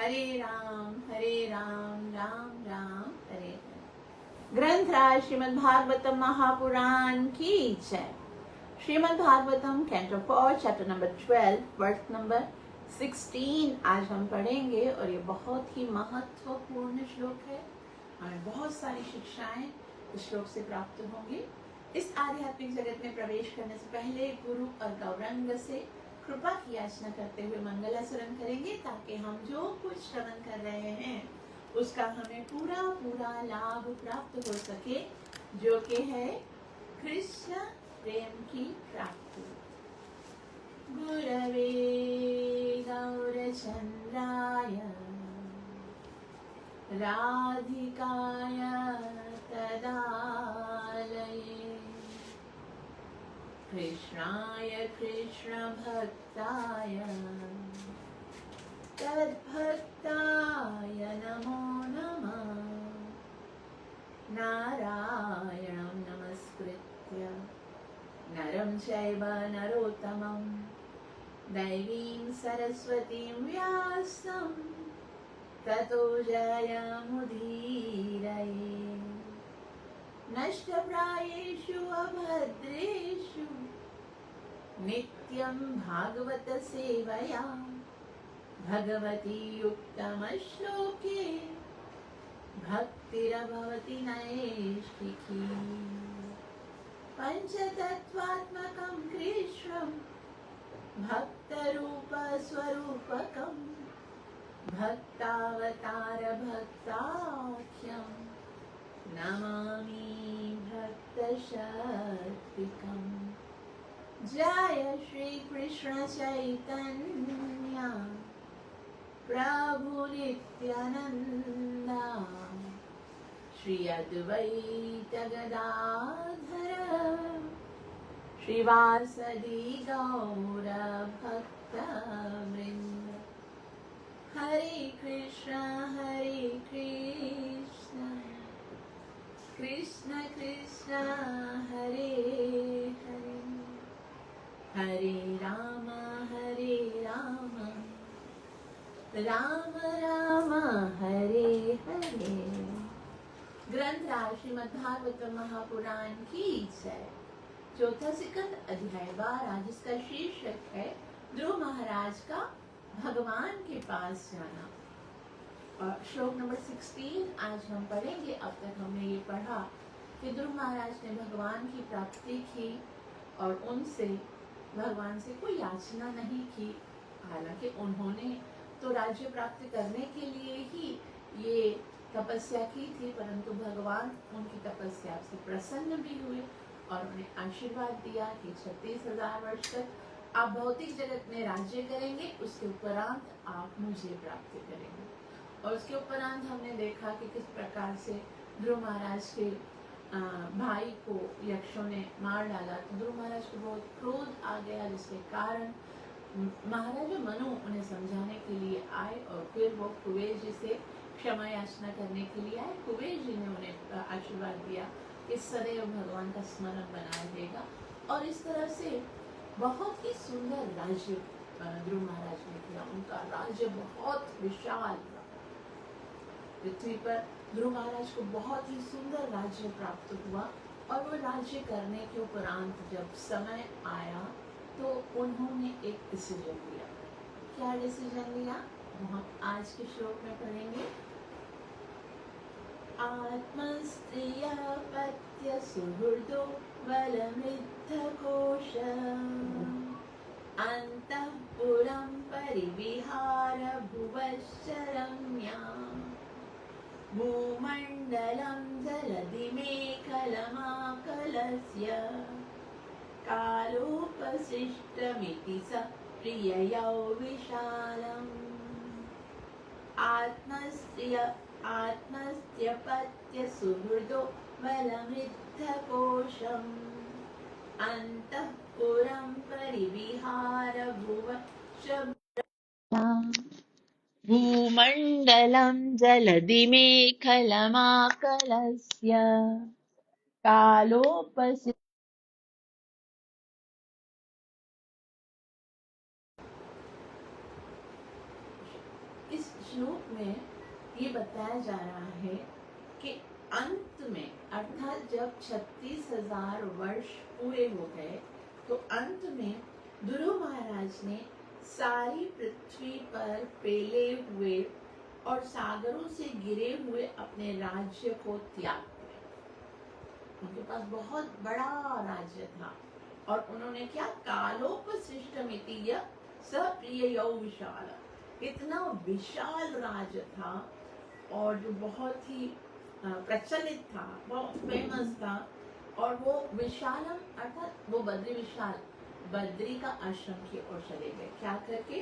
हरे राम, राम राम हरे हरे। ग्रंथराज श्रीमद् भागवतम महापुराण की जय। Srimad Bhagavatam canto 4 chapter number 12 verse number 16 आज हम पढ़ेंगे और ये बहुत ही महत्वपूर्ण श्लोक है। हमें बहुत सारी शिक्षाएं इस श्लोक से प्राप्त होंगी। इस आध्यात्मिक जगत में प्रवेश करने से पहले गुरु और गौरंग से कृपा की याचना करते हुए मंगलाचरण करेंगे ताकि हम जो कुछ श्रवण कर रहे हैं उसका हमें पूरा पूरा लाभ प्राप्त हो सके, जो कि है कृष्ण प्रेम की प्राप्ति। गुरवे गौरचंद्राय राधिकाय तदालये कृष्णाय कृष्ण भक्ताय तद्भक्ताय नमो नमः। नारायणं नमस्कृत्य नरं चैव नरोत्तमं दैवीं सरस्वतीं व्यासं ततो जयमुदीरये। नष्टप्रायेषु अभद्रेषु नित्यं भागवत सेवया भगवती युक्तमश्लोके भक्तिरभवति नैष्ठिकी। पञ्चतत्त्वात्मकं कृष्णं भक्तरूपस्वरूपकं भक्तावतार भक्ताख्यं नमामि भक्तशक्तिकम्। जय श्री कृष्ण चैतन्य प्रभु नित्यानंदा श्री अद्वैत गदाधर श्रीवासदि गौर भक्तवृंद। हरे कृष्ण कृष्ण कृष्ण हरे हरे, हरे राम राम राम हरे हरे। ग्रंथराज श्रीमद् भागवतम महापुराण की जय। चौथा सिकंद अध्याय 12 जिसका शीर्षक है ध्रुव महाराज का भगवान के पास जाना। और श्लोक नंबर 16 आज हम पढ़ेंगे। अब तक हमने ये पढ़ा कि ध्रुव महाराज ने भगवान की प्राप्ति की और उनसे भगवान से कोई याचना नहीं की। हालांकि उन्होंने तो राज्य प्राप्त करने के लिए ही ये तपस्या की थी, परंतु भगवान उनकी तपस्या से प्रसन्न भी हुए और उन्हें आशीर्वाद दिया कि 36,000 वर्ष तक आप भौतिक जगत में राज्य करेंगे, उसके उपरांत आप मुझे प्राप्त करेंगे। और उसके उपरांत हमने देखा कि किस प्रकार से ध्रुव महाराज के भाई को यक्षों ने मार डाला। तो ध्रुव महाराज को बहुत क्रोध आ गया, जिसके कारण महाराज मनु उन्हें समझाने के लिए आए और फिर वो कुबेर जी से क्षमा याचना करने के लिए आए। कुबेर जी ने उन्हें आशीर्वाद दिया कि सदैव भगवान का स्मरण बनाए देगा। और इस तरह से बहुत ही सुंदर राज्य ध्रुव महाराज ने किया। उनका राज्य बहुत विशाल था। पृथ्वी पर ध्रुव महाराज को बहुत ही सुंदर राज्य प्राप्त हुआ। और वो राज्य करने के उपरांत जब समय आया तो उन्होंने एक डिसीजन लिया। क्या डिसीजन लिया वो हम आज के श्लोक में पढ़ेंगे। आत्मस्त्रिय पत्य सुहृदो बलमृद्धकोश अंतःपुरं परिविहार भुवश्चरम्या भूमण्डलं जलधिमेखलमाकलस्य कालोपशिष्टमिति स प्रिययौ विशालम्। आत्मस्त्यपत्य सुहृदो बलमृद्धकोशम् अन्तःपुरं परिविहार भूमण्डलं जलधिमेखलमाकलस्य कालोपशिष्टमिति। इस इस श्लोक में ये बताया जा रहा है कि अंत में, अर्थात जब 36,000 वर्ष पूरे हो गए, तो अंत में ध्रुव महाराज ने सारी पृथ्वी पर फैले हुए और सागरों से गिरे हुए अपने राज्य को त्याग दिया। उनके पास बहुत बड़ा राज्य था और उन्होंने क्या, कालोपशिष्टमिति यः सप्रिययो विशाल, इतना विशाल राज्य था और जो बहुत ही प्रचलित था, बहुत फेमस था। और वो विशालम अर्थात वो बद्री विशाल, बद्री का आश्रम की ओर चले गए। क्या करके,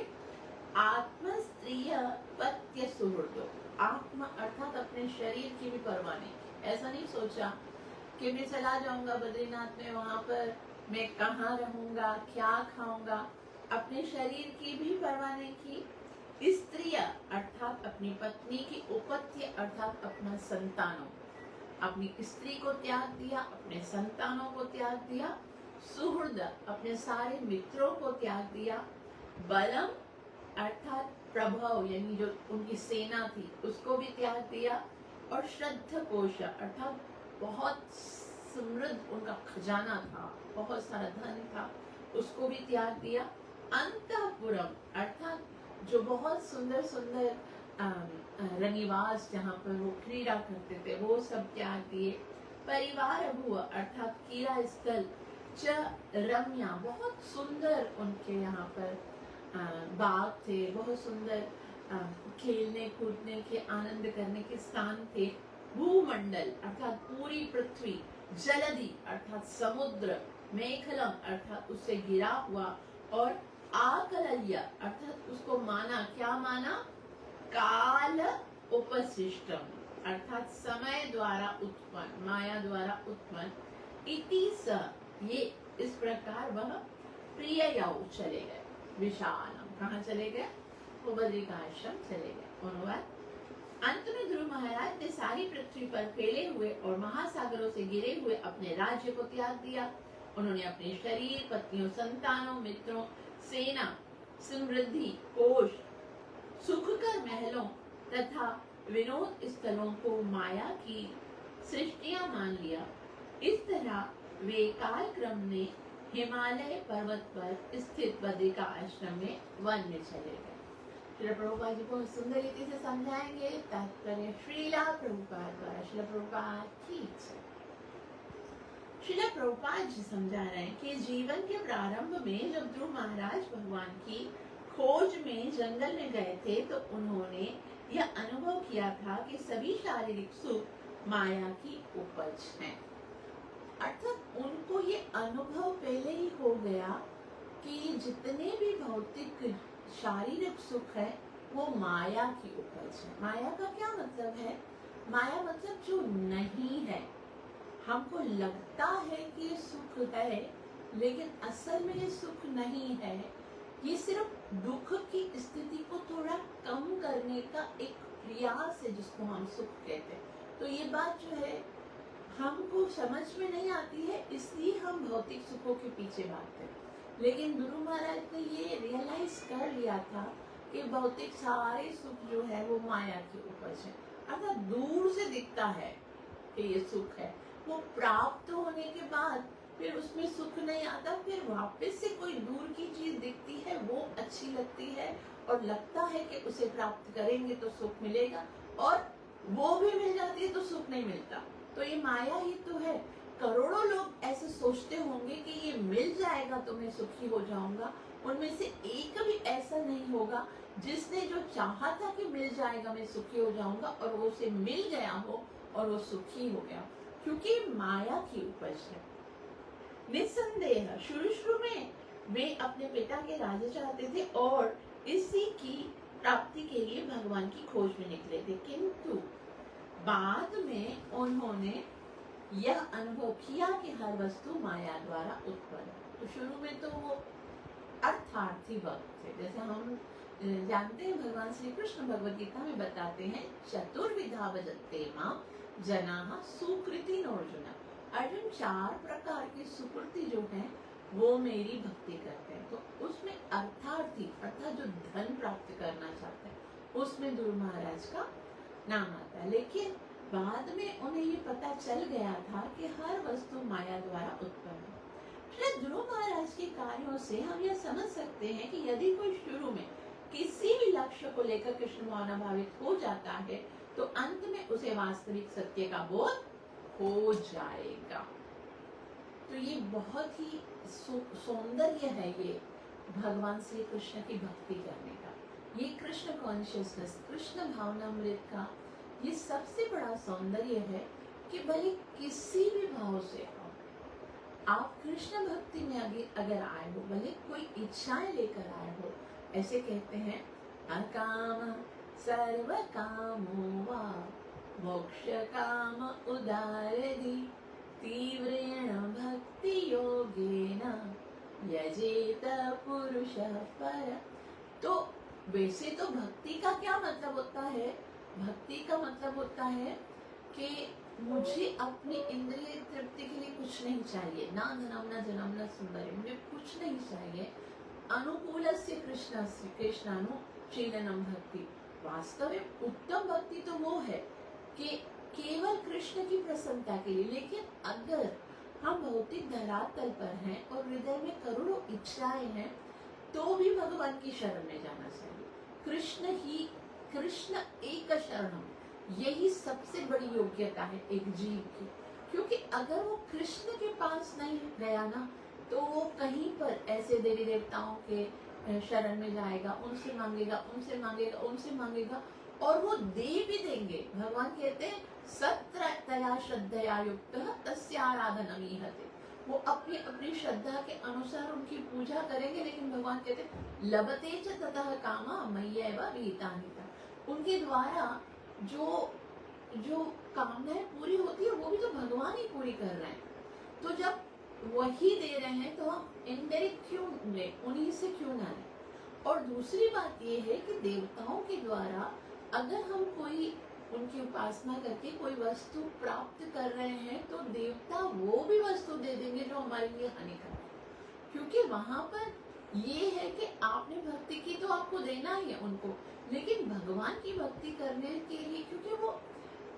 आत्म स्त्रीय पत्य सुहृदो, आत्मा अर्थात अपने शरीर की भी परवाह नहीं। ऐसा नहीं सोचा कि मैं चला जाऊंगा बद्रीनाथ में, वहां पर मैं कहाँ रहूंगा, क्या खाऊंगा, अपने शरीर की भी परवाह नहीं की। स्त्रीय अर्थात अपनी पत्नी की, उपत्य अर्थात अपना संतानों, अपनी स्त्री को त्याग दिया, अपने संतानों को त्याग दिया, सुहृद अपने सारे मित्रों को त्याग दिया, बलम अर्थात प्रभाव यानी जो उनकी सेना थी उसको भी त्याग दिया, और श्रद्ध कोश अर्थात बहुत समृद्ध उनका खजाना था, बहुत सारा धन था, उसको भी त्याग दिया। अंतःपुरम अर्थात जो बहुत सुंदर सुंदर रनिवास जहाँ पर वो क्रीड़ा करते थे वो सब त्याग दिए। परिवार भुव अर्थात क्रीड़ा स्थल, च रम्या बहुत सुंदर उनके यहाँ पर बाग थे, बहुत सुंदर खेलने कूदने के, आनंद करने के स्थान थे। भूमंडल अर्थात पूरी पृथ्वी, जलधि अर्थात समुद्र, मेखलम अर्थात उससे गिरा हुआ, और आकलय्य अर्थात उसको माना, क्या माना, काल उपशिष्टम अर्थात समय द्वारा उत्पन्न, माया द्वारा उत्पन्न। इति स ये इस प्रकार वह प्रिययौ चले गए, विशालम कहाँ चले गए, वो बद्री का आश्रम चले गए। अनुवाद, अंत में ध्रुव महाराज ने सारी पृथ्वी पर फैले हुए और महासागरों से गिरे हुए अपने राज्य को त्याग दिया। उन्होंने अपने शरीर, पत्नियों, संतानों, मित्रों, सेना, समृद्धि, कोष, सुखकर महलों तथा विनोद स्थलों को माया की सृष्टियां मान लिया। इस तरह वे काल क्रम में हिमालय पर्वत पर स्थित बद्री का आश्रम में वन में चले गए। श्रील प्रभुपाद जी बहुत सुंदर रीति से समझाएंगे। तात्पर्य श्रीला प्रभुपाद द्वारा। श्रील प्रभुपाद की जय। श्रील प्रभुपाद जी समझा रहे हैं कि जीवन के प्रारंभ में जब ध्रुव महाराज भगवान की खोज में जंगल में गए थे तो उन्होंने यह अनुभव किया था कि सभी शारीरिक सुख माया की उपज हैं। अर्थात उनको ये अनुभव पहले ही हो गया कि जितने भी भौतिक शारीरिक सुख है वो माया की उपज है। माया का क्या मतलब है? माया मतलब जो नहीं है। हमको लगता है कि ये सुख है लेकिन असल में ये सुख नहीं है। ये सिर्फ दुख की स्थिति को थोड़ा कम करने का एक प्रयास है जिसको हम सुख कहते हैं। तो ये बात जो है हमको समझ में नहीं आती है, इसलिए हम भौतिक सुखों के पीछे भागते हैं। लेकिन गुरु महाराज ने ये रियलाइज कर लिया था कि भौतिक सारे सुख जो है वो माया की उपज है। अगर दूर से दिखता है कि ये सुख है, वो प्राप्त होने के बाद फिर उसमें सुख नहीं आता, फिर वापस से कोई दूर की चीज दिखती है, वो अच्छी लगती है और लगता है कि उसे प्राप्त करेंगे तो सुख मिलेगा, और वो भी मिल जाती है तो सुख नहीं मिलता। तो ये माया ही तो है। करोड़ों लोग ऐसे सोचते होंगे कि ये मिल जाएगा तो मैं सुखी हो जाऊंगा, उनमें से एक भी ऐसा नहीं होगा जिसने जो चाहा था कि मिल जाएगा मैं सुखी हो जाऊंगा और वो उसे मिल गया हो और वो सुखी हो गया, क्योंकि माया की उपज है। निस्संदेह शुरू में वे अपने पिता के राज्य चाहते थे और इसी की प्राप्ति के लिए भगवान की खोज में निकले थे, किंतु बाद में उन्होंने यह अनुभव किया कि हर वस्तु माया द्वारा उत्पन्न है। तो शुरू में तो वो अर्थार्थी भक्त थे। जैसे हम जानते हैं भगवान श्री कृष्ण भगवद गीता में बताते हैं, चतुर्विधा भजते मां जनाः सुकृति अर्जुन। अर्जुन 4 प्रकार की सुकृति जो है वो मेरी भक्ति करते हैं। तो उसमें अर्थार्थी अर्थात जो धन प्राप्त करना चाहते हैं उसमें ध्रुव महाराज का नाम आता है। लेकिन बाद में उन्हें ये पता चल गया था कि हर वस्तु माया द्वारा उत्पन्न है। श्री ध्रुव महाराज के कार्यों से हम यह समझ सकते हैं कि यदि कोई शुरू में किसी भी लक्ष्य को लेकर कृष्ण भावनाभावित हो जाता है तो अंत में उसे वास्तविक सत्य का बोध हो जाएगा। तो ये बहुत ही सौंदर्य है ये भगवान श्री कृष्ण की भक्ति करने का। ये कृष्ण कॉन्शियसनेस, कृष्ण भावनामृत का ये सबसे बड़ा सौंदर्य है कि भले किसी भी भाव से आप कृष्ण भक्ति में अगर आए हो, भले कोई इच्छाएं लेकर आए हो। ऐसे कहते हैं अकाम सर्व कामो वा मोक्ष काम उदारदि तीव्रेण भक्ति योगेन यजेत पुरुषः पर। तो वैसे तो भक्ति का क्या मतलब होता है? भक्ति का मतलब होता है कि मुझे अपनी इंद्रिय तृप्ति के लिए कुछ नहीं चाहिए, ना धनम न जनम न सुंदरी, मुझे कुछ नहीं चाहिए। अनुकूलस्य कृष्णानुशीलनम भक्ति। वास्तविक उत्तम भक्ति तो वो है कि केवल कृष्ण की प्रसन्नता के लिए। लेकिन अगर हम भौतिक धरातल पर हैं और हृदय में करोड़ों इच्छाएं हैं तो भी भगवान की शरण में जाना चाहिए। कृष्ण एक शरणम, यही सबसे बड़ी योग्यता है एक जीव की। क्योंकि अगर वो कृष्ण के पास नहीं गया ना तो वो कहीं पर ऐसे देवी देवताओं के शरण में जाएगा, उनसे मांगेगा और वो दे भी देंगे। भगवान कहते हैं सत्रतया श्रद्धया युक्त तस्य आराधनम ईहते। वो अपनी अपनी श्रद्धा के अनुसार उनकी पूजा करेंगे। लेकिन भगवान कहते हैं लभते च ततः कामा मय्येव विहितानिता। उनके द्वारा जो कामनाएं पूरी होती है वो भी तो भगवान ही पूरी कर रहे हैं। तो जब वही दे रहे हैं तो हम इनडायरेक्ट क्यों ले, उन्हीं से क्यों ना लें। और दूसरी बात ये है कि देवताओं के द्वारा अगर हम कोई उनकी उपासना करके कोई वस्तु प्राप्त कर रहे हैं तो देवता वो भी वस्तु दे देंगे जो हमारे लिए हानिकारक है। क्योंकि वहां पर ये है कि आपने भक्ति की तो आपको देना ही है उनको। लेकिन भगवान की भक्ति करने के लिए, क्योंकि वो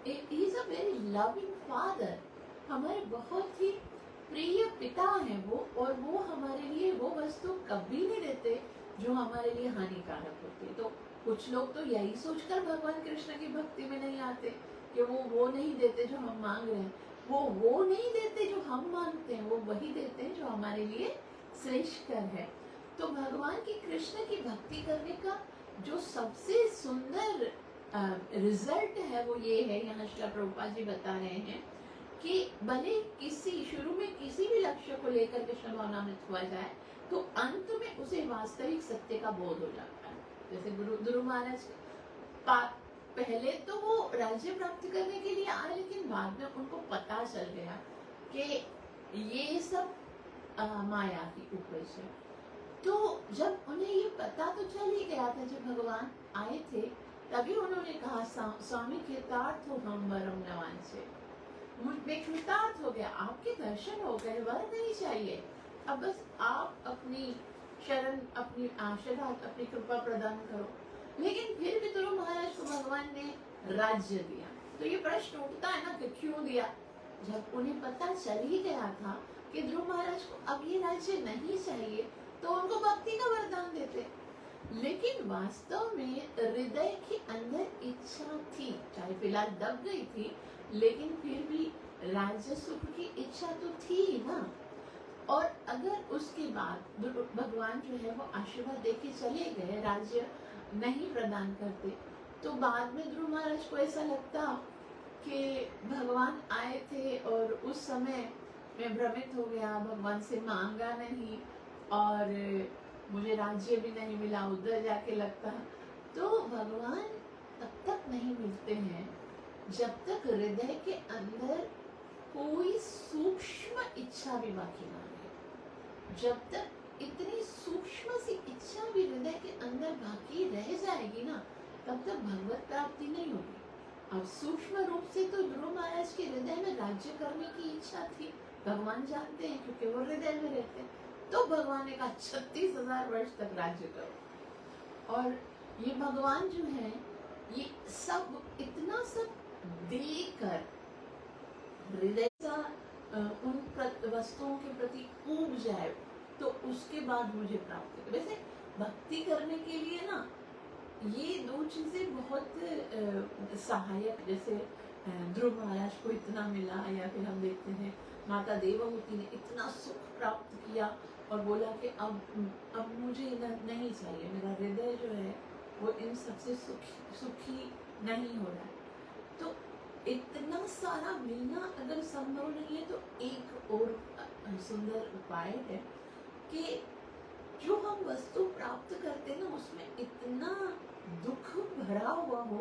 he is a very loving father, हमारे बहुत ही प्रिय पिता हैं वो, और वो हमारे लिए वो वस्तु कभी नहीं देते जो हमारे लिए हानिकारक होती है। तो कुछ लोग तो यही सोचकर भगवान कृष्ण की भक्ति में नहीं आते कि वो नहीं देते जो हम मांग रहे हैं, वो नहीं देते जो हम मांगते हैं, वो वही देते हैं जो हमारे लिए श्रेष्ठकर है। तो भगवान की कृष्ण की भक्ति करने का जो सबसे सुंदर रिजल्ट है वो ये है, यहाँ श्रील प्रभुपाद जी बता रहे हैं कि भले शुरू में किसी भी लक्ष्य को लेकर कृष्ण भावनामृत हुआ जाए तो अंत में उसे वास्तविक सत्य का बोध हो जाता है। जैसे गुरु महाराज पहले तो वो राज्य प्राप्त करने के लिए आए, लेकिन बाद में उनको पता चल गया कि ये सब माया की उपज है। तो जब उन्हें ये पता तो चल ही गया था, जब भगवान आए थे तभी उन्होंने कहा स्वामी कृतार्थ हो हम वरम नवान से, मैं कृतार्थ हो गया, आपके दर्शन हो गए, वर नहीं चाहिए। अब बस आप अपनी शरण, अपनी आशीर्वाद, अपनी कृपा प्रदान करो। लेकिन फिर भी ध्रुव महाराज को भगवान ने राज्य दिया। तो ये प्रश्न उठता है ना कि क्यों दिया? जब उन्हें पता चल ही गया था कि ध्रुव महाराज को अब ये राज्य नहीं चाहिए तो उनको भक्ति का वरदान देते। लेकिन वास्तव में हृदय के अंदर इच्छा थी, चाहे फिलहाल दब गई थी, लेकिन फिर भी राज्य सुख की इच्छा तो थी ना। और अगर उसके बाद भगवान जो है वो आशीर्वाद देके चले गए, राज्य नहीं प्रदान करते, तो बाद में ध्रुव महाराज को ऐसा लगता कि भगवान आए थे और उस समय मैं भ्रमित हो गया, भगवान से मांगा नहीं और मुझे राज्य भी नहीं मिला, उधर जाके लगता। तो भगवान तब तक नहीं मिलते हैं जब तक हृदय के अंदर कोई सूक्ष्म इच्छा भी बाकी ना रहे। जब तक इतनी सूक्ष्म सी इच्छा भी हृदय के अंदर बाकी रह जाएगी ना, तब तक भगवत प्राप्ति नहीं होगी। अब सूक्ष्म रूप से तो ध्रुव महाराज के हृदय में राज्य करने की इच्छा थी, भगवान जानते हैं क्योंकि वो हृदय में रहते हैं। तो भगवान ने कहा 36,000 वर्ष तक राज्य करो। और ये भगवान जो है ये सब इतना सब देकर हृदय सा उन वस्तुओं के प्रति ऊब जाए तो उसके बाद मुझे प्राप्त हो। वैसे भक्ति करने के लिए ना ये दो चीजें बहुत सहायक, जैसे ध्रुव महाराज को इतना मिला, या फिर हम देखते हैं माता देवहूति ने इतना सुख प्राप्त किया और बोला कि अब मुझे नहीं चाहिए, मेरा हृदय जो है वो इन सबसे सुखी नहीं हो रहा है। तो इतना सारा मिलना अगर संभव नहीं है तो एक और सुंदर उपाय है कि जो हम वस्तु प्राप्त करते हैं ना उसमें इतना दुख भरा हुआ हो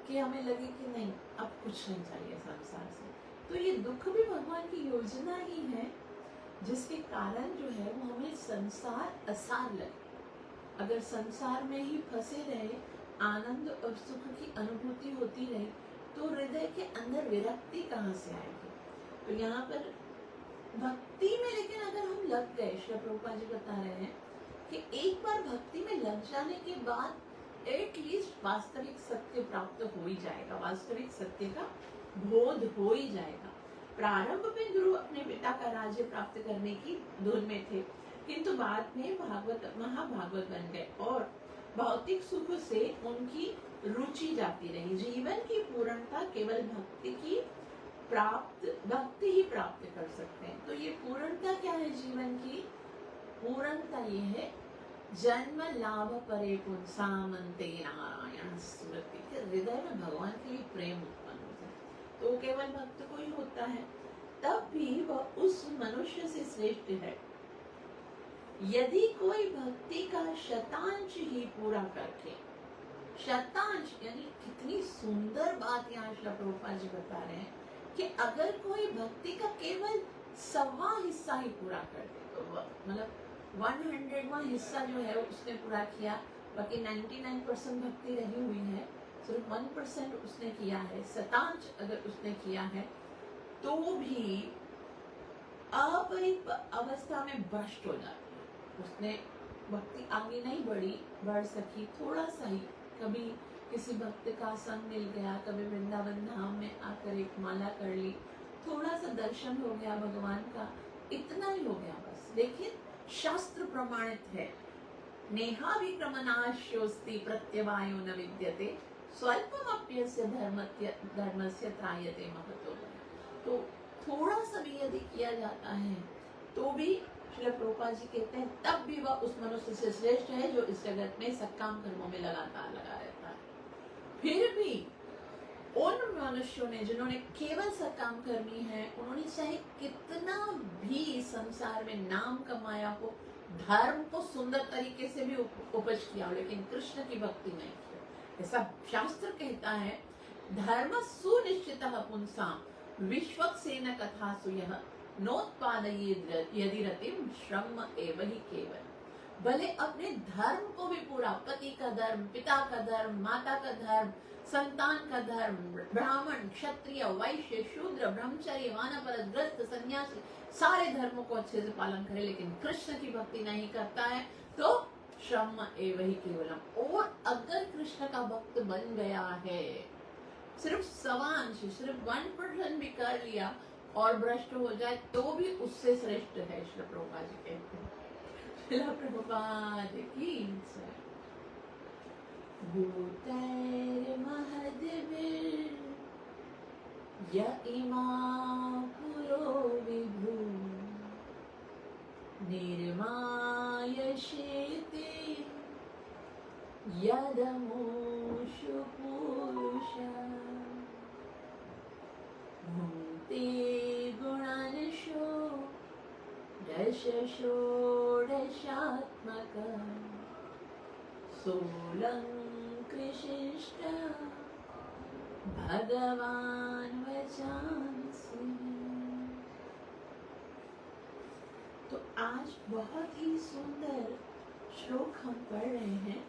कि हमें लगे कि नहीं अब कुछ नहीं चाहिए संसार से। तो ये दुख भी भगवान की योजना ही है जिसके कारण जो है वो हमें संसार असार लगे। अगर संसार में ही फंसे रहे, आनंद और सुख की अनुभूति होती रही तो हृदय के अंदर विरक्ति कहाँ से आएगी। तो यहाँ पर भक्ति में लेकिन अगर हम लग गए, श्री प्रभुपाद जी बता रहे हैं कि एक बार भक्ति में लग जाने के बाद एटलीस्ट वास्तविक सत्य प्राप्त हो ही जाएगा, वास्तविक सत्य का बोध हो ही जाएगा। प्रारंभ में ध्रुव अपने पिता का राज्य प्राप्त करने की धुन में थे, किंतु बाद में महाभागवत बन गए और भौतिक सुख से उनकी रुचि जाती रही। जीवन की पूर्णता केवल भक्ति ही प्राप्त कर सकते हैं। तो ये पूर्णता क्या है जीवन की? पूर्णता ये है जन्म लाभ परे पुंसामंते नारायण स्मृति, के हृदय में भगवान के लिए प्रेम उत्पन्न हो जाए। तो केवल भक्त को ही होता है, तब भी वह उस मनुष्य से श्रेष्ठ है यदि कोई भक्ति का शतांश ही पूरा करके। शतांश यानी कितनी सुंदर बात यहाँ श्री प्रभुपाद जी बता रहे हैं कि अगर कोई भक्ति का केवल 1/4 हिस्सा ही पूरा कर दे तो मतलब 100वां हिस्सा जो है उसने पूरा किया, बाकी 99% भक्ति रही हुई है, सिर्फ 1% उसने किया है, शतांश अगर उसने किया है तो भी अपरिप अवस्था में भ्रष्ट हो जाती है। उसने भक्ति आगे नहीं बढ़ सकी, थोड़ा सा ही कभी किसी भक्त का संग मिल गया, कभी वृंदावन धाम में आकर एक माला कर ली, थोड़ा सा दर्शन हो गया भगवान का, इतना ही हो गया बस। लेकिन शास्त्र प्रमाणित है नेहाभिक्रमनाश्योस्ति प्रत्यवायो न विद्यते स्वल्पमप्यस्य धर्मस्य त्रायते महतो। तो थोड़ा सा भी यदि किया जाता है तो भी श्री प्रभुपाद जी कहते हैं तब भी वह उस मनुष्य से श्रेष्ठ है जो इस जगत में सकाम कर्मों में लगातार लगा रहता है। फिर भी उन मनुष्यों ने जिन्होंने केवल सकाम कर्मी है, उन्होंने चाहे कितना भी संसार में नाम कमाया हो, धर्म को सुंदर तरीके से भी उपज किया हो, लेकिन कृष्ण की भक्ति नहीं की। ऐसा शास्त्र कहता है धर्म सुनिश्चितः पुंसाम विश्वक्सेन कथासु यः नोत्पादयेत् यदि रतिम श्रम एव हि केवल। भले अपने धर्म को भी पूरा, पति का धर्म, पिता का धर्म, माता का धर्म, संतान का धर्म, ब्राह्मण, क्षत्रिय, वैश्य, शूद्र, ब्रह्मचारी, वानप्रस्थ, गृहस्थ, सन्यासी, सारे धर्मों को अच्छे से पालन करे, लेकिन कृष्ण की भक्ति नहीं करता है तो श्रम एव हि केवलम। और अगर कृष्ण का भक्त बन गया है, सिर्फ सवांश, सिर्फ 1% भी कर लिया और भ्रष्ट हो जाए तो भी उससे श्रेष्ठ है, श्री प्रभुपाद जी कहते हैं। श्री प्रभुपाद की जय। भूतैर्महद्भिर् य इमा पुरो विभु निर्मायशेते यदमुषु पुरुषा भुङ्क्ते गुणानशो षोडशात्मकः सोऽलङ्कृशिष्ट भगवान् वचांसि। तो आज बहुत ही सुंदर श्लोक हम पढ़ रहे हैं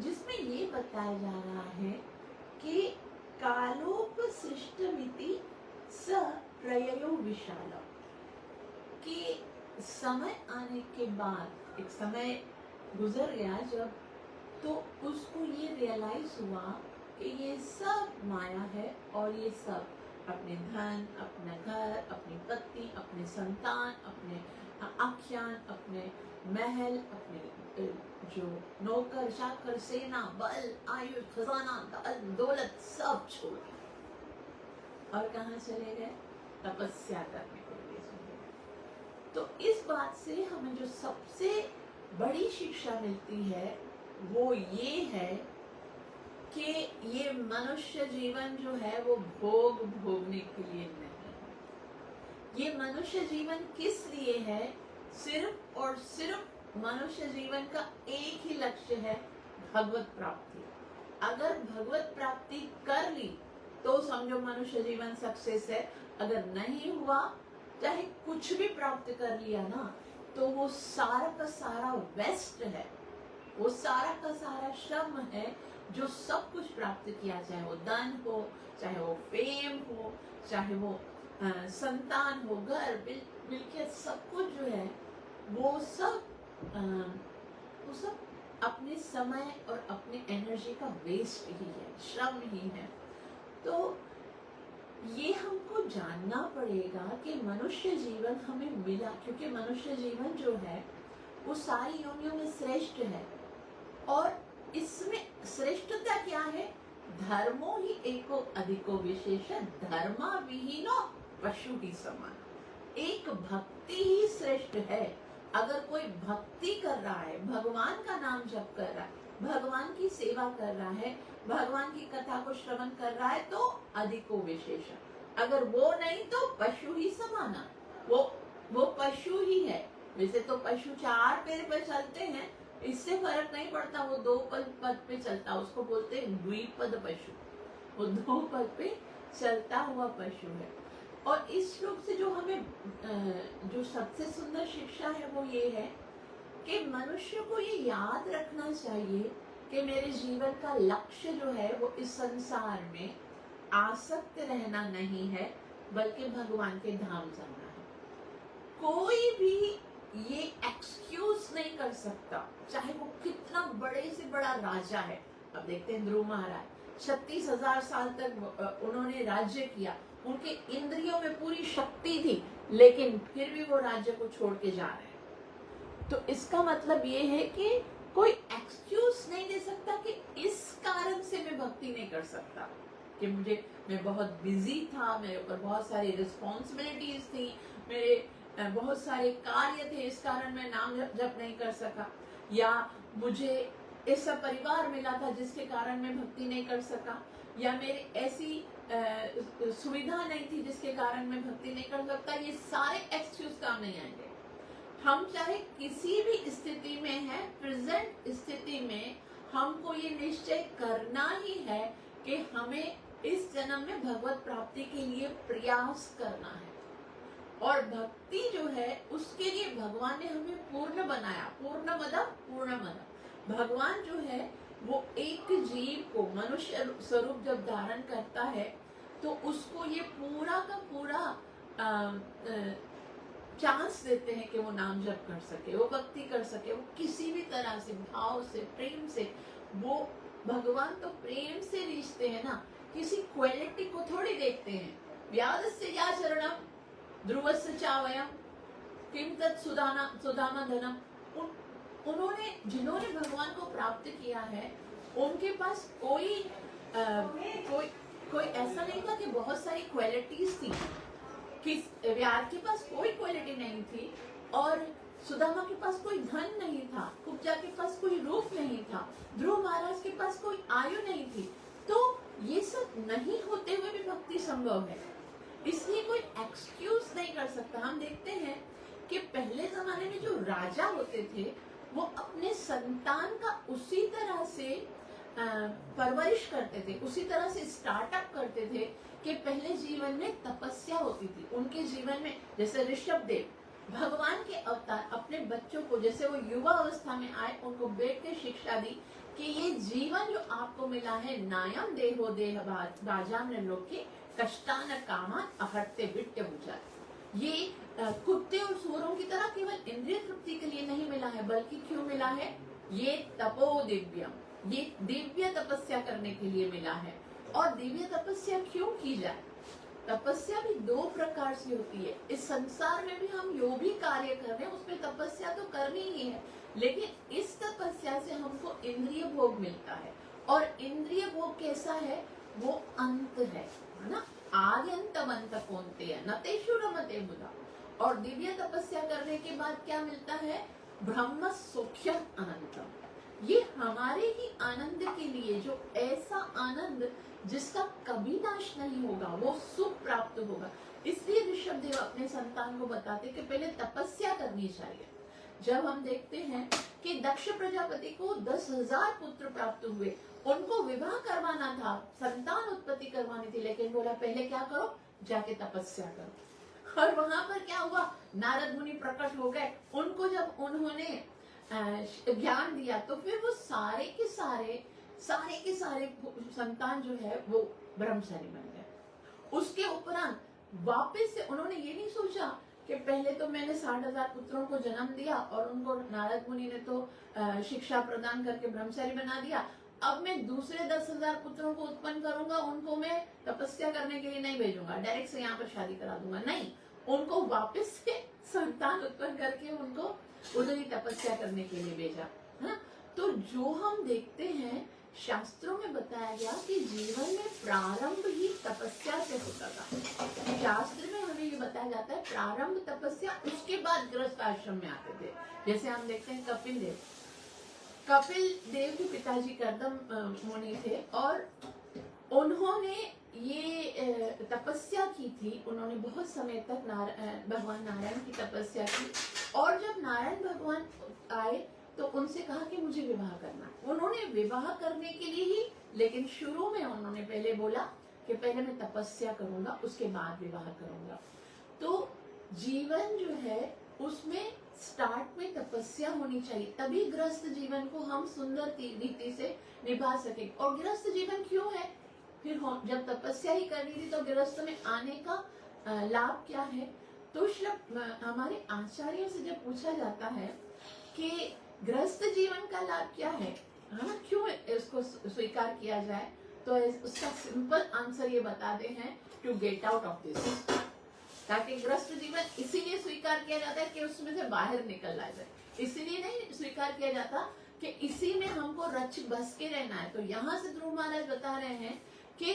जिसमें ये बताया जा रहा है कि कालोपसृष्टमिति स प्रययो विशालम, कि समय आने के बाद एक समय गुजर गया जब तो उसको ये रियलाइज हुआ कि ये सब माया है और ये सब अपने धन, अपना घर, अपनी पत्नी, अपने संतान, अपने आख्यान, अपने महल, अपने जो नौकर चाकर, सेना, बल, आयु, खजाना, दौलत सब छोड़ दिया और कहाँ चले गए? तपस्या करने के लिए चले गए। तो इस बात से हमें जो सबसे बड़ी शिक्षा मिलती है वो ये है कि ये मनुष्य जीवन जो है वो भोग भोगने के लिए नहीं है। ये मनुष्य जीवन किस लिए है? सिर्फ और सिर्फ मनुष्य जीवन का एक ही लक्ष्य है, भगवत प्राप्ति। अगर भगवत प्राप्ति कर ली तो समझो मनुष्य जीवन सक्सेस है। अगर नहीं हुआ, चाहे कुछ भी प्राप्त कर लिया ना, तो वो सारा का सारा वेस्ट है, वो सारा का सारा श्रम है जो सब कुछ प्राप्त किया, चाहे वो धन हो, चाहे वो फेम हो, चाहे वो संतान हो, घर, मिल्कियत, सब कुछ जो है वो सब अपने समय और अपने एनर्जी का वेस्ट ही है, श्रम ही है। तो ये हमको जानना पड़ेगा कि मनुष्य जीवन हमें मिला क्योंकि मनुष्य जीवन जो है वो सारी योनियों में श्रेष्ठ है। और इसमें श्रेष्ठता क्या है? धर्मो ही एको अधिको विशेष, धर्मा विहीनो पशु ही समान। एक भक्ति ही श्रेष्ठ है। अगर कोई भक्ति कर रहा है, भगवान का नाम जप कर रहा है, भगवान की सेवा कर रहा है, भगवान की कथा को श्रवण कर रहा है, तो अधिको विशेष। अगर वो नहीं तो पशु ही समाना, वो पशु ही है। वैसे तो पशु 4 पैर पर चलते हैं, इससे फर्क नहीं पड़ता, वो 2 पद पे चलता, उसको बोलते हैं द्विपद पशु, वो 2 पद पे चलता हुआ पशु है। और इस श्लोक से जो हमें जो सबसे सुंदर शिक्षा है वो ये है कि मनुष्य को ये याद रखना चाहिए कि मेरे जीवन का लक्ष्य जो है वो इस संसार में आसक्त रहना नहीं है, बल्कि भगवान के धाम जाना है। कोई भी ये एक्सक्यूज नहीं कर सकता, चाहे वो कितना बड़े से बड़ा राजा है। अब देखते हैं ध्रुव महाराज 36,000 साल तक उन्होंने राज्य किया, उनके इंद्रियों में पूरी शक्ति थी, लेकिन फिर भी वो राज्य को छोड़ के जा रहे हैं। तो इसका मतलब ये है कि कोई एक्सक्यूज नहीं दे सकता कि इस कारण से मैं भक्ति नहीं कर सकता, कि मैं बहुत बिजी था, मेरे ऊपर बहुत सारी रिस्पॉन्सिबिलिटीज थी, मेरे बहुत सारे कार्य थे, इस कारण मैं नाम जप नहीं कर सका, या मुझे ऐसा परिवार मिला था जिसके कारण मैं भक्ति नहीं कर सका, या मेरी ऐसी सुविधा नहीं थी जिसके कारण मैं भक्ति नहीं कर सकता। ये सारे एक्सक्यूज काम नहीं आएंगे। हम चाहे किसी भी स्थिति में है, प्रेजेंट स्थिति में हमको ये निश्चय करना ही है कि हमें इस जन्म में भगवत प्राप्ति के लिए प्रयास करना है। और भक्ति जो है उसके लिए भगवान ने हमें पूर्ण बनाया, पूर्णमद। भगवान जो है वो एक जीव को मनुष्य स्वरूप जब धारण करता है तो उसको ये पूरा का पूरा चांस देते हैं कि वो नाम जप कर सके, वो भक्ति कर सके, वो किसी भी तरह से भाव से, प्रेम से। वो भगवान तो प्रेम से रिश्ते हैं ना, किसी क्वालिटी को थोड़ी देखते हैं। व्यासस्य या चरणम ध्रुवस्य चावयम किम तत् सुदामा धनम। जिन्होंने भगवान को प्राप्त किया है उनके पास कोई ऐसा नहीं था कि बहुत सारी क्वालिटीज थी। व्यास के पास कोई क्वालिटी नहीं थी और सुदामा के पास कोई धन नहीं था, कुब्जा के पास कोई रूप नहीं था, ध्रुव महाराज के पास कोई आयु नहीं थी। तो ये सब नहीं होते हुए भी भक्ति संभव है, इसलिए कोई एक्सक्यूज नहीं कर सकता। हम देखते हैं कि पहले जमाने में जो राजा होते थे वो अपने संतान का उसी तरह से परवरिश करते थे, उसी तरह से स्टार्टअप करते थे कि पहले जीवन में तपस्या होती थी उनके जीवन में। जैसे ऋषभ देव भगवान के अवतार अपने बच्चों को, जैसे वो युवा अवस्था में आए, उनको बैठ के शिक्षा दी कि ये जीवन जो आपको मिला है, नायम देहो देह राजाम लोके कष्टान कामान अहर्ते विट्य बुझा। ये कुत्ते और सूरों की तरह केवल इंद्रिय तृप्ति के लिए नहीं मिला है, बल्कि क्यों मिला है? ये तपो दिव्यम, ये दिव्य तपस्या करने के लिए मिला है। और दिव्य तपस्या क्यों की जाए? तपस्या भी दो प्रकार से होती है। इस संसार में भी हम जो भी कार्य कर रहे हैं उसमें तपस्या तो करनी ही है, लेकिन इस तपस्या से हमको इंद्रिय भोग मिलता है। और इंद्रिय भोग कैसा है? वो अंत है ना। आद्यंतमंत कौन्तेय न तेषु रमते बुधा। और दिव्य तपस्या करने के बाद क्या मिलता है? ब्रह्म सौख्यम अनंतम। ये हमारे ही आनंद के लिए, जो ऐसा आनंद जिसका कभी नाश नहीं होगा, वो सुख प्राप्त होगा। इसलिए ऋषभदेव अपने संतान को बताते कि पहले तपस्या करनी चाहिए। जब हम देखते हैं कि दक्ष प्रजापति को 10,000 पुत्र प्राप्त हुए, उनको विवाह करवाना था, संतान उत्पत्ति करवानी थी, लेकिन बोला पहले क्या करो, जाके तपस्या करो। और वहां पर क्या हुआ? नारद मुनि प्रकट हो गए। उनको जब उन्होंने ज्ञान दिया तो फिर वो सारे के सारे संतान जो है वो ब्रह्मचारी बन गए। उसके उपरांत वापस से उन्होंने ये नहीं सोचा कि पहले तो मैंने 60,000 पुत्रों को जन्म दिया और उनको नारद मुनि ने तो शिक्षा प्रदान करके ब्रह्मचारी बना दिया, अब मैं दूसरे 10,000 पुत्रों को उत्पन्न करूंगा, उनको मैं तपस्या करने के लिए नहीं भेजूंगा, डायरेक्ट से यहाँ पर शादी करा दूंगा। नहीं, उनको वापस से संतान उत्पन्न करके उनको उधर ही तपस्या करने के लिए भेजा है। तो जो हम देखते हैं शास्त्रों में बताया गया कि जीवन में प्रारंभ ही तपस्या से होता था। शास्त्र में हमें ये बताया जाता है प्रारंभ तपस्या, उसके बाद गृहस्थ आश्रम में आते थे। जैसे हम देखते हैं कपिल देव के पिताजी कर्दम मुनि थे और उन्होंने ये तपस्या की थी। उन्होंने बहुत समय तक भगवान नारायण की तपस्या की। और जब नारायण भगवान आए तो उनसे कहा कि मुझे विवाह करना। उन्होंने विवाह करने के लिए ही, लेकिन शुरू में उन्होंने पहले बोला कि पहले मैं तपस्या करूंगा, उसके बाद विवाह करूंगा। तो जीवन जो है उसमें स्टार्ट में तपस्या होनी चाहिए, तभी गृहस्थ जीवन को हम सुंदर रीति से निभा सके। और गृहस्थ जीवन क्यों है? फिर जब तपस्या ही करनी थी तो गृहस्थ में आने का लाभ क्या है? तो हमारे आचार्य से जब पूछा जाता है कि गृहस्थ जीवन का लाभ क्या है, क्यों इसको स्वीकार किया जाए, तो उसका सिंपल आंसर ये बताते हैं, to get out of this. ताकि गृहस्थ जीवन इसीलिए स्वीकार किया जाता है कि उसमें से बाहर निकल आ जाए। इसीलिए नहीं स्वीकार किया जाता कि इसी में हमको रच बस के रहना है। तो यहाँ से ध्रुव महाराज बता रहे हैं कि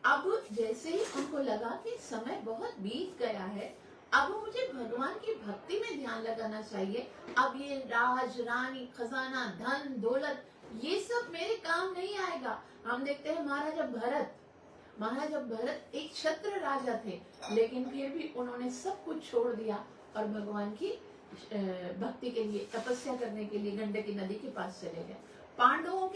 अब जैसे ही उनको लगा कि समय बहुत बीत गया है, अब मुझे भगवान की भक्ति में ध्यान लगाना चाहिए। अब ये राज रानी खजाना धन दौलत ये सब मेरे काम नहीं आएगा। हम देखते हैं महाराजा भरत एक क्षत्रिय राजा थे, लेकिन फिर भी उन्होंने सब कुछ छोड़ दिया और भगवान की भक्ति के लिए, तपस्या करने के लिए गंडकी नदी के पास चले गए। पांडवों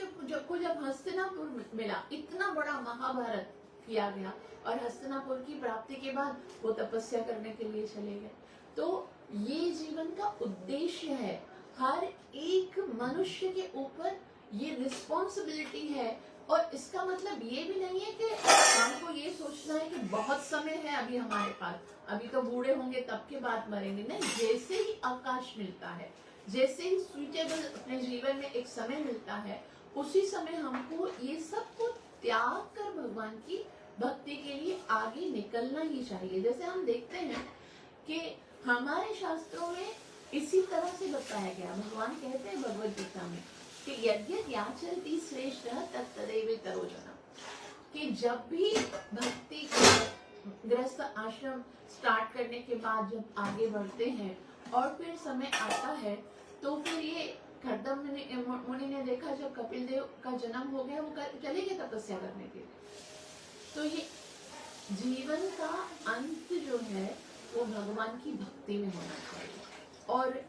को जब हस्तिनापुर मिला, इतना बड़ा महाभारत किया गया और हस्तिनापुर की प्राप्ति के बाद वो तपस्या करने के लिए चले गए। तो ये जीवन का उद्देश्य है। हर एक मनुष्य के ऊपर ये रिस्पॉन्सिबिलिटी है। और इसका मतलब ये भी नहीं है कि हमको ये सोचना है कि बहुत समय है अभी हमारे पास, अभी तो बूढ़े होंगे तब के बाद मरेंगे। नहीं, जैसे ही अवकाश मिलता है, जैसे ही सुइटेबल अपने जीवन में एक समय मिलता है, उसी समय हमको ये सब को त्याग कर भगवान की भक्ति के लिए आगे निकलना ही चाहिए। जैसे हम देखते हैं कि हमारे शास्त्रों में इसी तरह से बताया गया। भगवान कहते हैं भगवद गीता में कि यद्यद्याचरति श्रेष्ठ तत्तदैव तरोजना, कि जब भी भक्ति गृहस्थ आश्रम स्टार्ट करने के बाद जब आगे बढ़ते हैं और फिर समय आता है, तो फिर ये कर्दम मुनि ने देखा जब कपिल देव का जन्म हो गया, वो चले गए तपस्या करने के लिए। तो ये जीवन का अंत जो है वो भगवान की भक्ति में होना चाहिए। और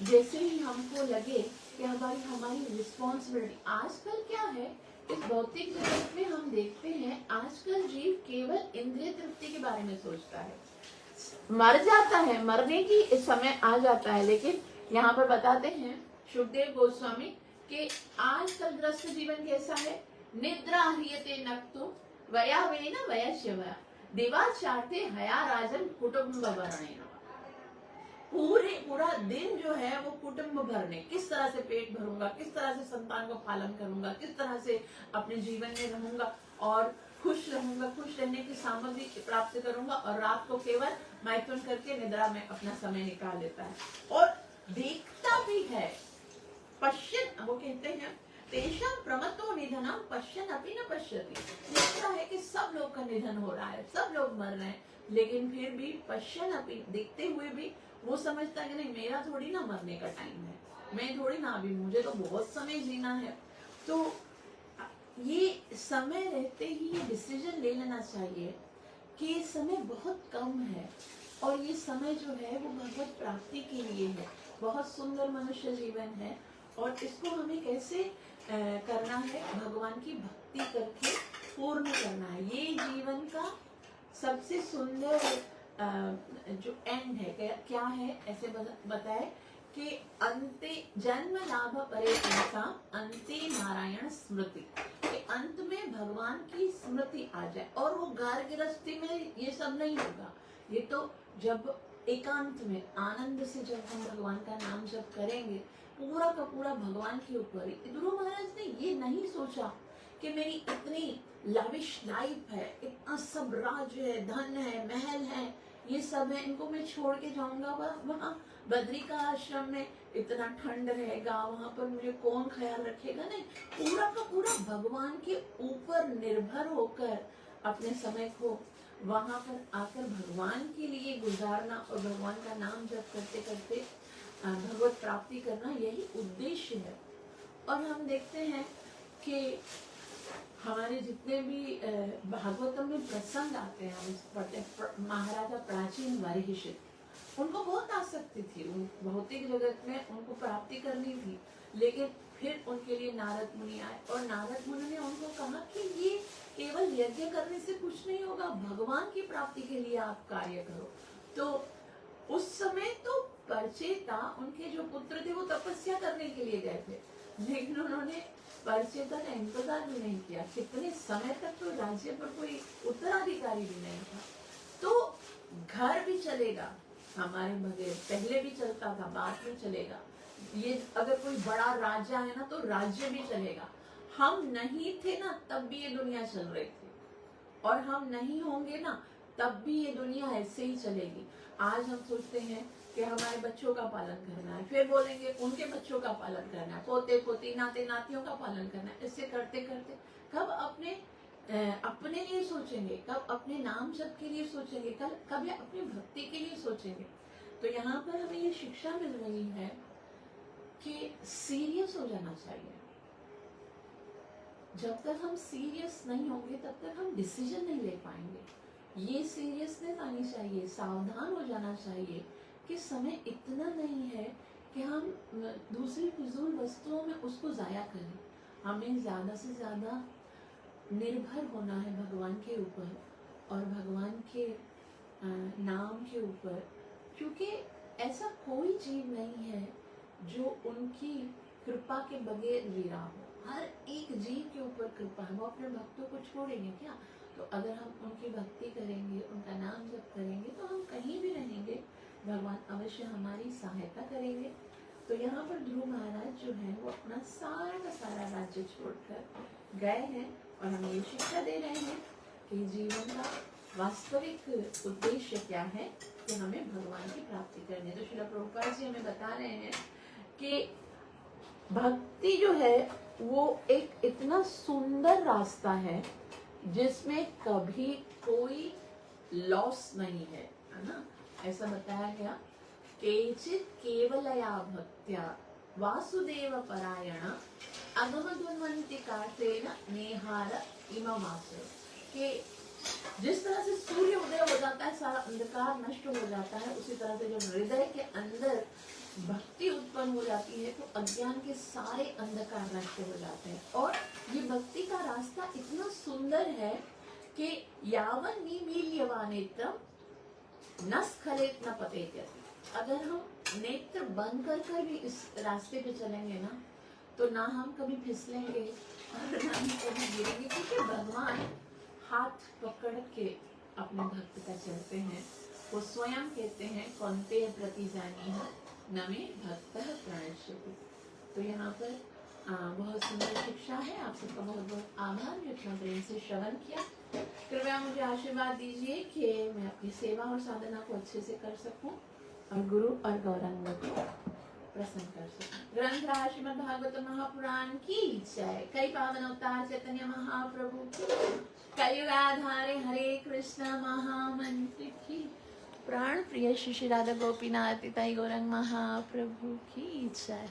जैसे ही हमको लगे कि हमारी रिस्पॉन्सिबिलिटी, आजकल क्या है इस भौतिक जगत में हम देखते हैं, आजकल जीव केवल इंद्रिय तृप्ति के बारे में सोचता है, मर जाता है, मरने की समय आ जाता है। लेकिन यहाँ पर बताते हैं सुखदेव गोस्वामी कि आजकल गृहस्थ जीवन कैसा है, निद्रा ह्रियते नक्तु वयावेन वयस्यवया दिवाचार्थे हया राजन कुटुंब वर्णेन। पूरा दिन जो है वो कुटुंब भरने, किस तरह से पेट भरूंगा, किस तरह से संतान को पालन करूंगा, किस तरह से अपने जीवन में रहूंगा और खुश रहूंगा, खुश रहने की सामग्री प्राप्त करूंगा, और रात को केवल मैथुन करके निद्रा में अपना समय निकाल लेता है। और देखता भी है, पश्चिम वो कहते हैं तेषां प्रमत्तो निधनम पश्यन् अपि न पश्यति। देखता है कि सब लोग का निधन हो रहा है, सब लोग मर रहे हैं, लेकिन फिर भी पश्यन् अपि, देखते हुए भी वो समझता है कि नहीं, मेरा थोड़ी ना मरने का टाइम है, मैं थोड़ी ना, अभी मुझे तो बहुत समय जीना है। तो ये समय रहते ही ये डिसीजन ले लेना चाहिए कि समय बहुत कम है और ये समय जो है वो भगवत प्राप्ति के लिए है। बहुत सुंदर मनुष्य जीवन है और इसको हमें कैसे करना है, भगवान की भक्ति करके पूर्ण करना है। ये जीवन का सबसे सुंदर जो एंड है, क्या है, ऐसे बताए कि अंते जन्म लाभ परे पुंसा अंते नारायण स्मृति, कि अंत में भगवान की स्मृति आ जाए। और वो घर गृहस्थी में ये सब नहीं होगा, ये तो जब एकांत में आनंद से जब हम भगवान का नाम जप करेंगे, पूरा का पूरा भगवान के ऊपर ही। ध्रुव महाराज ने ये नहीं सोचा कि मेरी इतनी लाविश लाइफ है, इतना सब राज्य है, धन है, महल है, ये सब है, इनको मैं छोड़ के जाऊंगा वहाँ बद्री का आश्रम में, इतना ठंड रहेगा, वहां पर मुझे कौन ख्याल रखेगा। नहीं, पूरा का पूरा भगवान के ऊपर निर्भर होकर अपने समय को वहां पर आकर भगवान के लिए गुजारना और भगवान का नाम जप करते करते भगवत प्राप्ति करना, यही उद्देश्य है। और हम देखते हैं कि हमारे जितने भी भागवतम में प्रसंग आते हैं, हम पढ़ते हैं, महाराजा प्राचीन वर्हिषित, उनको बहुत आसक्ति थी, उन भौतिक जगत में उनको प्राप्ति करनी थी, लेकिन फिर उनके लिए नारद मुनि आए और नारद मुनि ने उनको कहा कि ये केवल यज्ञ करने से कुछ नहीं होगा, भगवान की प्राप्ति के लिए आप कार्य करो। तो उस समय तो परचेता, उनके जो पुत्र थे, वो तपस्या करने के लिए गए थे, लेकिन उन्होंने परचेता का इंतजार भी नहीं किया। कितने समय तक तो राज्य पर कोई उत्तराधिकारी भी नहीं था। तो घर भी चलेगा, हमारे बगैर पहले भी चलता था, बाद में चलेगा। ये अगर कोई बड़ा राजा है ना, तो राज्य भी चलेगा। हम नहीं थे ना, तब भी ये दुनिया चल रही थी, और हम नहीं होंगे ना, तब भी ये दुनिया ऐसे ही चलेगी। आज हम सोचते हैं कि हमारे बच्चों का पालन करना है, फिर बोलेंगे उनके बच्चों का पालन करना है, पोते पोती नाते नातियों का पालन करना है। इससे करते करते कब अपने लिए सोचेंगे, कब अपने नाम जप के लिए सोचेंगे, कब अपनी भक्ति के लिए सोचेंगे। तो यहाँ पर हमें ये शिक्षा मिल रही है कि सीरियस हो जाना चाहिए। जब तक हम सीरियस नहीं होंगे तब तक हम डिसीजन नहीं ले पाएंगे। ये सीरियसनेस आनी चाहिए, सावधान हो जाना चाहिए कि समय इतना नहीं है कि हम दूसरी फिजूल वस्तुओं में उसको जाया करें। हमें ज़्यादा से ज़्यादा निर्भर होना है भगवान के ऊपर और भगवान के नाम के ऊपर, क्योंकि ऐसा कोई जीव नहीं है जो उनकी कृपा के बगैर जी रहा हो। हर एक जीव के ऊपर कृपा है। वो अपने भक्तों को छोड़ेंगे क्या? तो अगर हम उनकी भक्ति करेंगे, उनका नाम जप करेंगे, तो हम कहीं भी रहेंगे, भगवान अवश्य हमारी सहायता करेंगे। तो यहाँ पर ध्रुव महाराज जो है वो अपना सारा का सारा राज्य छोड़कर गए हैं और हमें ये शिक्षा दे रहे हैं कि जीवन का वास्तविक उद्देश्य क्या है, कि हमें भगवान की प्राप्ति करनी है। तो श्रील प्रभुपाद जी हमें बता रहे हैं कि भक्ति जो है वो एक इतना सुंदर रास्ता है जिसमें कभी कोई लॉस नहीं है, है ना? ऐसा बताया गया, केचित केवलया भक्त्या वासुदेव परायण अगमदुन्वन्ति कातेन नेहार इममासुर, कि जिस तरह से सूर्य उदय हो जाता है, सारा अंधकार नष्ट हो जाता है, उसी तरह से जब हृदय के अंदर भक्ति उत्पन्न हो जाती है तो अज्ञान के सारे अंधकार नष्ट हो जाते हैं। और ये भक्ति का रास्ता इतना सुंदर है कि यावन निमील्यवानेत्रम न स्खलेत न पतेत। अगर हम नेत्र बंद कर भी इस रास्ते पे चलेंगे ना, तो ना हम कभी फिसलेंगे और ना ही कभी गिरेंगे, क्योंकि भगवान हाथ पकड़ के अपने भक्त का चलते हैं वो स्वयं कहते हैं कौन्तेय प्रतिजानीह न मे भक्तः प्रणश्यति। तो यहाँ पर बहुत सुंदर शिक्षा है। आप सबका बहुत बहुत आभार जो इतना प्रेम से श्रवण किया। कृपया मुझे आशीर्वाद दीजिए कि मैं अपनी सेवा और साधना को अच्छे से कर सकूं और गुरु और गौरांग को प्रसन्न कर सकूं। ग्रंथ श्रीमद् भागवत महापुराण की जय। कई पावन अवतार चैतन्य महाप्रभु की, कलियुगाधारे हरे कृष्ण महामंत्र की, प्राण प्रिय श्री राधा गोपीनाथ ताई गौरांग महाप्रभु की जय।